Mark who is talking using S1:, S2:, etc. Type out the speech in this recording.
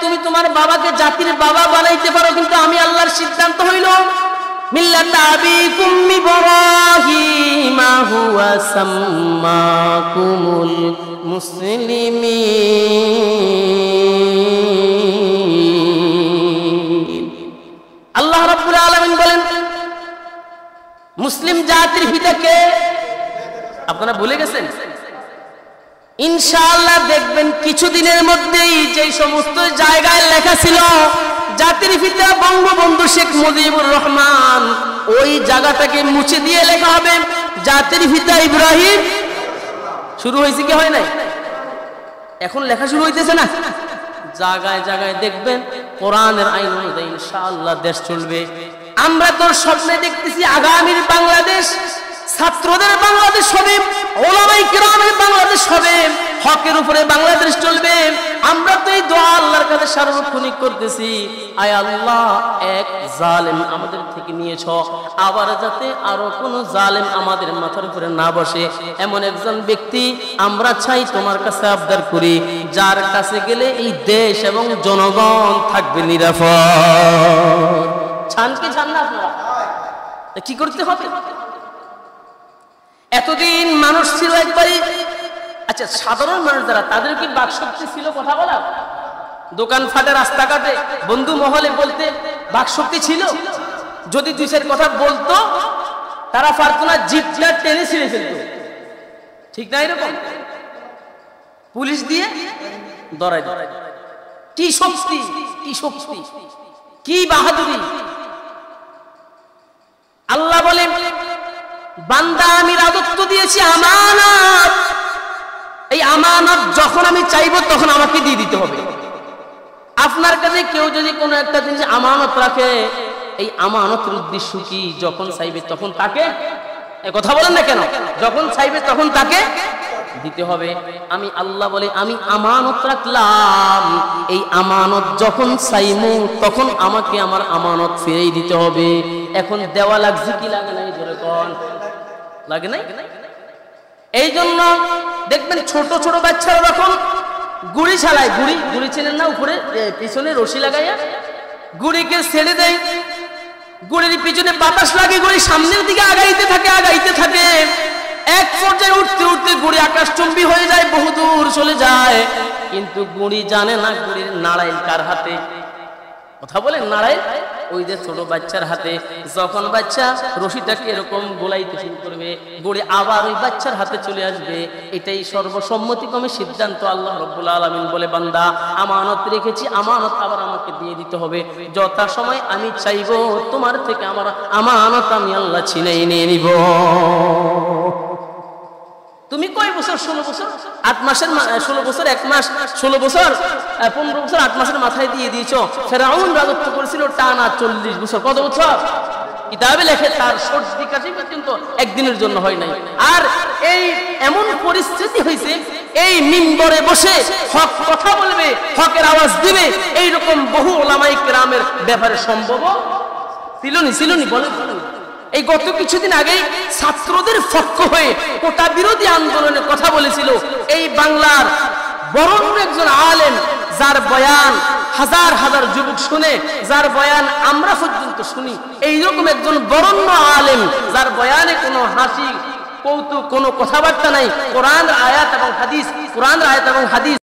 S1: তুমি তোমার বাবাকে জাতির বাবা বানাইতে পারো, কিন্তু আমি আল্লাহর সিদ্ধান্ত হইল মিল্লাত আবিকুম ইব্রাহিম হুয়া সাম্মাকুমুল মুসলিমিন। আল্লাহ রাব্বুল আলামিন বলেন মুসলিম জাতির পিতাকে আপনারা ভুলে গেছেন? ইনশাআল্লাহ দেখবেন কিছুদিনের মধ্যেই যে সমস্ত জায়গায় লেখা ছিল জাতির পিতা বঙ্গবন্ধু শেখ মুজিবুর রহমান, ওই জায়গাটাকে মুছে দিয়ে লেখা হবে জাতির পিতা ইব্রাহিম। শুরু হয়েছে কি হয় নাই? এখন লেখা শুরু হইতেছে না? জায়গায় জায়গায় দেখবেন কোরআনের আইন অনুযায়ী ইনশাআল্লাহ দেশ চলবে। আমরা তো স্বপ্নে দেখতেছি আগামীর বাংলাদেশ ছাত্রদের বাংলাদেশ হবে, ওলামায়ে কেরামের বাংলাদেশ হবে, হকের উপরে বাংলাদেশ চলবে। আমরা তো এই দোয়া আল্লাহর কাছে সার্বক্ষণিক করতেছি, আয় আল্লাহ এক জালেম আমাদের থেকে নিয়েছ, আবার যাতে আরো কোন জালেম আমাদের মাথার উপরে না বসে, এমন একজন ব্যক্তি আমরা চাই তোমার কাছে আবদার করি, যার কাছে গেলে এই দেশ এবং জনগণ থাকবে নিরাপদ। চান কি চান না আপনারা? কি করতে হবে? এতদিন মানুষ ছিল একবারই, আচ্ছা সাধারণ মানুষ যারা, তাদের কি বাকশক্তি ছিল কথা বলা? দোকান ফাটে রাস্তাঘাটে বন্ধু মহলে বলতে বাকশক্তি ছিল? যদি দুই চার কথা বলতো তারা পারতো না, জিপটা টেনে ছিঁড়ে ফেলতো, ঠিক না? এরকম পুলিশ দিয়ে ধরাই ধরাই, কি শক্তি, কি শক্তি, কি বাহাদুরি! আল্লাহ বলে বান্দা আমি রাজত্ব দিয়েছি আমানত, এই আমানত যখন আমি চাইবো তখন আমাকে দিয়ে দিতে হবে। আপনার কাছে কেউ যদি কোনো একটা জিনিস আমানত রাখে, এই আমানতের উদ্দেশ্য কি? যখন চাইবে তখন তাকে, কথা বলেন না কেন, যখন চাইবে তখন তাকে দিতে হবে। আমি আল্লাহ বলে আমি আমানত রাখলাম, এই আমানত যখন চাইমু তখন আমাকে আমার আমানত ফিরেই দিতে হবে। এখন দেওয়া লাগছে কি লাগে নাই? জোরে কোন লাগে নাই? এই জন্য দেখবেন ছোট ছোট বাচ্চারা যখন গুড়ি চালায়, গুড়ি গুড়ি চেনেন না, উপরে পিছনে রশি লাগাইয়া গুড়িকে ছেড়ে দেয়, গুড়ির পিছনে বাতাস লাগে, গুড়ি সামনের দিকে আগাইতে থাকে আগাইতে থাকে, এক পর্যায়ে উঠতে উঠতে গুড়ি আকাশচুম্বী হয়ে যায়, বহুদূর চলে যায়, কিন্তু গুড়ি জানে না গুড়ির নাড়াইল কার হাতে। কথা বলেন নাড়াইল ওই যে ছোট বাচ্চার হাতে। যখন বাচ্চা রশিটাকে এরকম গোলাইতে শুরু করবে, গুড়ি আবার ওই বাচ্চার হাতে চলে আসবে। এটাই সর্বসম্মতিক্রমে সিদ্ধান্ত। আল্লাহ রাব্বুল আলামিন বলে বান্দা আমানত রেখেছি, আমানত আবার আমাকে দিয়ে দিতে হবে। যথা সময় আমি চাইবো তোমার থেকে আমার আমানত আমি আল্লাহ ছিনিয়ে নিয়ে নিব। তুমি কয় বছর? 16 বছর 8 মাসের, 16 বছর 1 মাস, 16 বছর 15 বছর 8 মাসের মাথায় দিয়ে দিয়েছো। ফেরাউন রাজত্ব করেছিল টানা 40 বছর। কত বছর? কিতাবে লেখে তার সর্দি কাশি পর্যন্ত একদিনের জন্য হয় নাই। আর এই এমন পরিস্থিতি হয়েছে, এই মিম্বরে বসে হক কথা বলবে, হকের আওয়াজ দিবে, এইরকম বহু ওলামায়ে কেরামের ব্যাপারে সম্ভব ছিল নি বলেন? এই গত কিছুদিন আগেই ছাত্রদের পক্ষ হয়ে কোটা বিরোধী আন্দোলনের কথা বলেছিল এই বাংলার বরেণ্য একজন আলেম, যার বয়ান হাজার হাজার যুবক শুনে, যার বয়ান আমরা পর্যন্ত শুনি। এইরকম একজন বরেণ্য আলেম, যার বয়ানে কোনো হাসি কৌতুক কোনো কথাবার্তা নাই, কোরআন আয়াত এবং হাদিস, কোরআন আয়াত এবং হাদিস